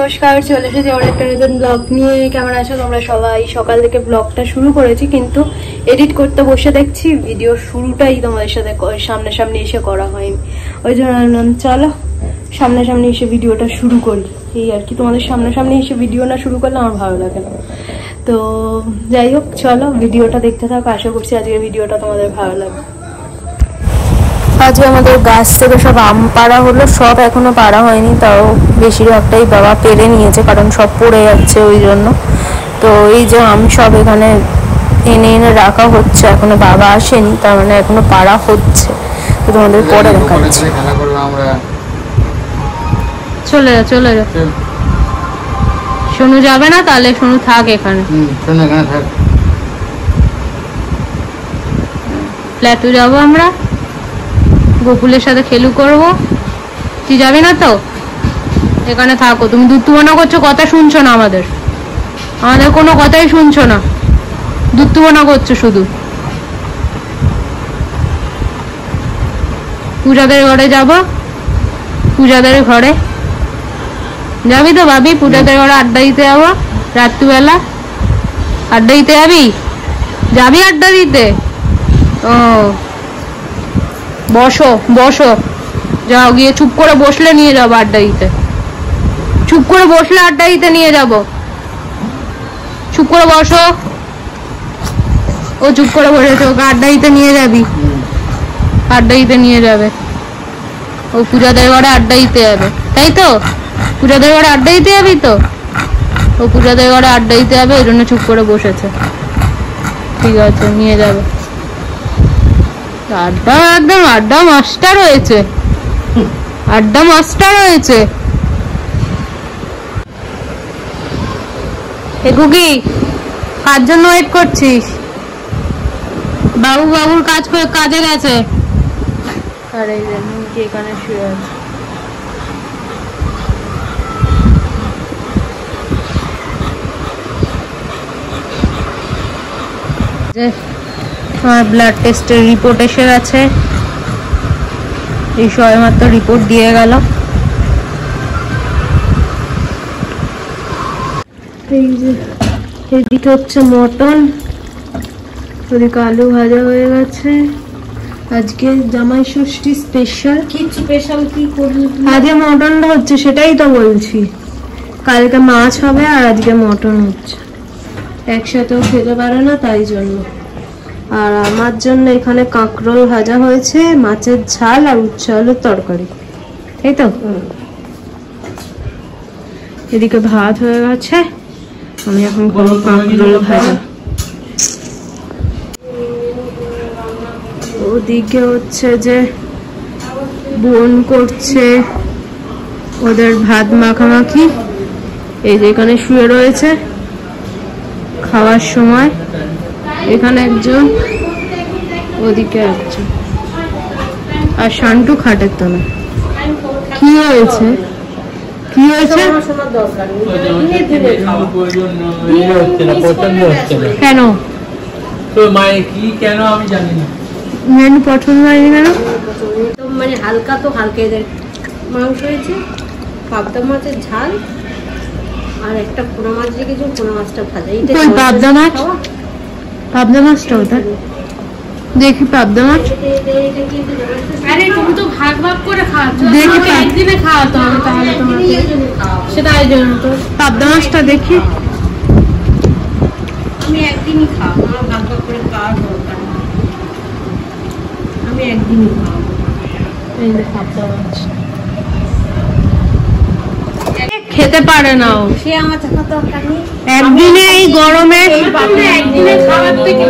নমস্কার, চলে এসেছি আমার একটা নতুন ব্লগ নিয়ে। কেমন আছো তোমরা সবাই? সকাল থেকে ব্লগটা শুরু করেছি, কিন্তু এডিট করতে বসে দেখছি ভিডিও শুরুটাই তোমাদের সাথে সামনাসামনি এসে করা হয়নি। ওই জন্য চলো সামনাসামনি এসে ভিডিওটা শুরু করি, এই আর কি। তোমাদের সামনাসামনি এসে ভিডিও না শুরু করলে আমার ভালো লাগে না। তো যাই হোক, চলো ভিডিওটা দেখতে থাকো। আশা করছি আজকের ভিডিওটা তোমাদের ভালো লাগবে। আজকে আমাদের গাছ থেকে সব আম পাড়া হলো, সব এখনো পাড়া হয়নি, তাও বেশিরভাগটাই বাবা পেরে নিয়েছে, কারণ সব পড়ে যাচ্ছে ওই জন্য। তো এই যে আম সব এখানে এনে এনে রাখা হচ্ছে, এখনো বাবা আসেনি, তার মানে এখনো পাড়া হচ্ছে। তো তোমাদের পরে দেখাচ্ছি। চলে যা চলে যা, সোনু যাবে না? তাহলে সোনু থাক এখানে, ফ্ল্যাটে যাবো আমরা, গোকুলের সাথে খেলু করবো। তুই যাবি না তো? এখানে থাকো। তুমি দুত্তুবনা করছো, কথা শুনছো না আমাদের কোনো কথাই শুনছো না, দুত্তুবনা করছো শুধু। পূজাদের ঘরে যাবো, পূজাদের ঘরে যাবি তো ভাবি? পূজাদের ঘরে আড্ডা দিতে যাবো রাত্রিবেলা। আড্ডা দিতে যাবি? যাবি আড্ডা দিতে? ও বসো বসো, যাও গিয়ে চুপ করে বসলে নিয়ে যাবো আড্ডা দিতে। চুপ করে বসলে আড্ডা দিতে নিয়ে যাবো। চুপ করে বসো। ও চুপ করে বসেছে, ওকে আড্ডা দিতে নিয়ে যাবি, আড্ডা দিতে নিয়ে যাবে। ও পূজাদের ঘরে আড্ডা দিতে যাবে, তাই তো? পূজাদের ঘরে আড্ডা দিতে যাবি তো? ও পূজাদের ঘরে আড্ডা দিতে যাবে, ওই জন্য চুপ করে বসেছে। ঠিক আছে, নিয়ে যাবে। আড্ডা একদম আড্ডা মাস্টার হয়েছে, আড্ডা মাস্টার হয়েছে। এগুকি কার জন্য ওয়েট করছিস? বাবুর কাজে গেছে। আর এই যে নিচে এখানে শুয়ে আছে। আমার ব্লাড টেস্টের রিপোর্ট এসে গেছে, এই সবেমাত্র রিপোর্ট দিয়ে গেল। এই যে এদিকে হচ্ছে মটন, ওদিকে আলু ভাজা হয়ে গেছে। আজকে জামাই ষষ্ঠী স্পেশাল। কি স্পেশাল কি করবি? আজকে মটনটা হচ্ছে, সেটাই তো বলছি। কালকে মাছ হবে আর আজকে মটন হচ্ছে, একসাথেও খেতে পারে না, তাই জন্য। আর আমার জন্য এখানে কাঁকরোল ভাজা হয়েছে, মাছের ঝাল আর উচ্ছে আলুর তরকারি, তাই তো? এদিকে ভাত হয়ে গেছে, আমি এখন করবো কাঁকরোল ভাজা। ওদিকে হচ্ছে যে বোন করছে ওদের ভাত মাখামাখি। এই যে এখানে শুয়ে রয়েছে খাওয়ার সময়, এখানে একজন, ওদিকে একজন, আর শান্টু খাটের তলা। কি হয়েছে? কি হয়েছে? কেন কেন আমি জানি না, মেনু পছন্দ হয়নি কেন? মানে হালকা তো হালকা এদের মাংস হয়েছে, পাবদা মাছের ঝাল আর একটা পোনা মাছ রেখেছি, পোনা মাছটা ভাজা। পাবদা মাছ? পাবদা মাছটা ওটা দেখি, পাবদা মাছ। আরে তুমি তো ভাগ ভাগ করে খাচ্ছ, দেখি একদিনে খাওয়াতে হবে, তাহলে সেটা এই জন্য তো। পাবদা মাছটা দেখি, আমি একদিনই খাও, আমার ভাগ ভাগ করে খাওয়ার দরকার নেই, আমি একদিনই খাওয়াবো। এই যে পাবদা মাছ খেতে পারে না ও, সে আমার থাকা দরকার নেই। একদিনে এই গরমে একদিনে খাওয়ার থেকে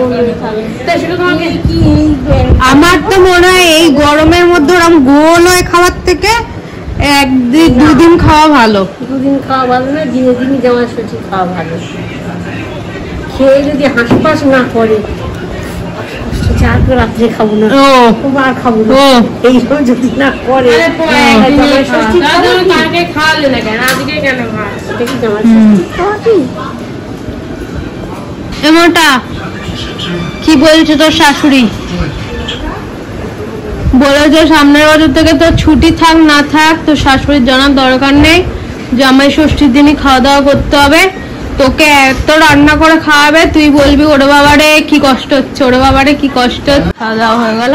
আমার তো মনে হয় এই গরমের মধ্যে ওরকম গোল হয়ে খাওয়ার থেকে দুদিন খাওয়া ভালো। দুদিন খাওয়া ভালো না, দিনে দিনই জামাই ষষ্ঠী খাওয়া ভালো। খেয়ে যদি হাঁসপাস না করে, রাত্রে খাবো না, আর খাবো না, এইসব যদি না করে, খাওয়ালে না কেন? আজকে কেন এমনটা কি বলছে তোর শাশুড়ি? বলে যে সামনের বছর থেকে তোর ছুটি থাক না থাক তোর শাশুড়ির জানার দরকার নেই, জামাই ষষ্ঠীর দিনই খাওয়া দাওয়া করতে হবে, তোকে এত রান্না করে খাওয়াবে, তুই বলবি ওরে বাবারে কি কষ্ট হচ্ছে, ওরে বাবারে কি কষ্ট হচ্ছে। খাওয়া দাওয়া হয়ে গেল,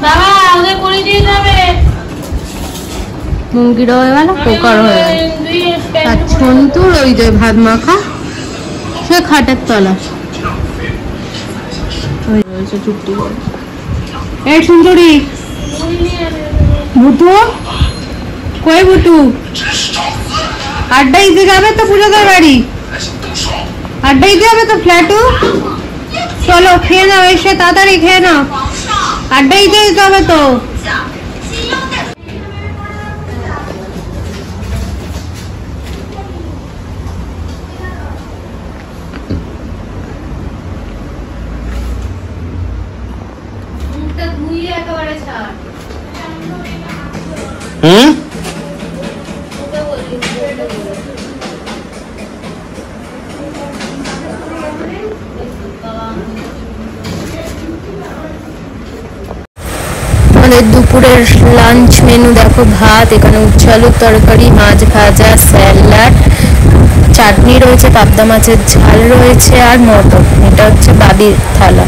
বাবা ওদের করে দিয়ে যাবে, মুরগিটা হয়ে গেল, পোকার হয়ে গেল, আর সন্তুর ওই যে ভাত মাখা সে খাটের তলা চুপটি করে। এই সুন্দরী ভুটু কই, ভুটু আড্ডা দিতে যাবে তো পুজোদের বাড়ি, আড্ডা দিতে যাবে তো ফ্ল্যাটু, চলো খেয়ে নাও, এসে তাড়াতাড়ি খেয়ে নাও, আড্ডা দিতে যেতে হবে তো। আমাদের দুপুরের লাঞ্চ মেনু দেখো, ভাত, এখানে উচ্ছে আলুর তরকারি, মাছ ভাজা, স্যালাড, চাটনি রয়েছে, পাবদা মাছের ঝাল রয়েছে আর মটর। এটা হচ্ছে বাবির থালা,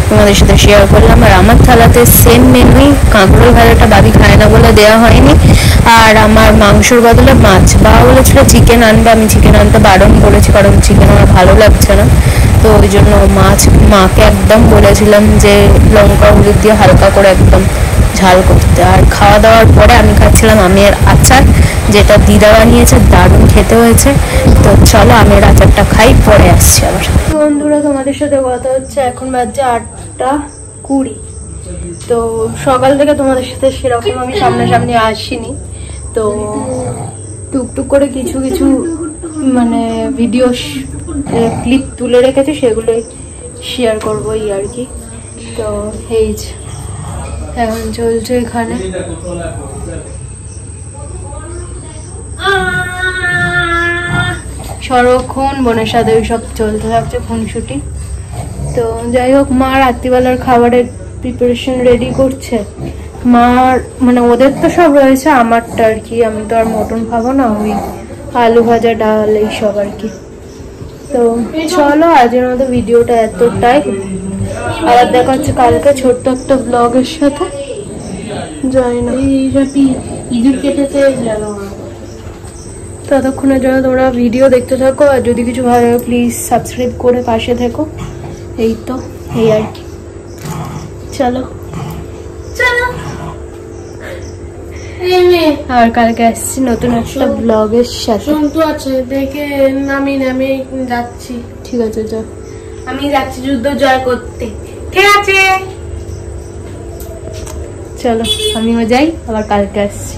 তোমাদের সাথে শেয়ার করলাম। আর আমার থালাতে সেম মেনুই, কাঁকড়োর ভাজাটা বাবি খায় না বলে দেওয়া হয়নি, আর আমার মাংসর বদলে মাছ। বাবা বলেছিল চিকেন আনবে, আমি চিকেন আনতে বারণ করেছি কারণ চিকেন আমার ভালো লাগছে না, তো ওই জন্য মাছ মাকে একদম বলেছিলাম যে লঙ্কা হলুদ দিয়ে হালকা করে একদম ঝাল করতে। আর খাওয়া দাওয়ার পরে আমি খাচ্ছিলাম আমের আচার, যেটা দিদা বানিয়েছে, দারুণ খেতে হয়েছে। তো চলো আমের আচারটা খাই, পরে আসছি আবার। বন্ধুরা তোমাদের সাথে কথা হচ্ছে, এখন বাজছে 8:20। তো সকাল থেকে তোমাদের সাথে সেরকম আমি সামনাসামনি আসিনি, তো টুকটুক করে কিছু কিছু মানে ভিডিও ক্লিপ তুলে রেখেছি, সেগুলোই শেয়ার করবো এই আর কি। তো এই এখন চলছে এখানে সারাক্ষণ বোনের সাথে ওইসব চলতে থাকছে খুনসুটি। তো যাই হোক, মা রাত্রিবেলার খাবারের প্রিপারেশন রেডি করছে। মার মানে ওদের তো সব রয়েছে, আমারটা আর কি, আমি তো আর মটন খাবো না, ওই আলু ভাজা, ডাল এইসব আর কি। তো চলো আজকের মতো ভিডিওটা এতটাই, আবার দেখা হচ্ছে কালকে ছোট্ট একটা ব্লগের সাথে। জানি না ইঁদুর কেটেছে জানো, ততক্ষণের জন্য তোমরা ভিডিও দেখতে থাকো, আর যদি কিছু ভালো লাগে প্লিজ সাবস্ক্রাইব করে পাশে থেকো। এই তো এই আর কি, চলো চলো। আর কালকে আসছি নতুন একটা ব্লগের সাথে। সন্তু আছে দেখে নামি নামি যাচ্ছি, ঠিক আছে চল, আমি যাচ্ছি যুদ্ধ জয় করতে, ঠিক আছে চলো আমিও যাই, আবার কালকে আসছি।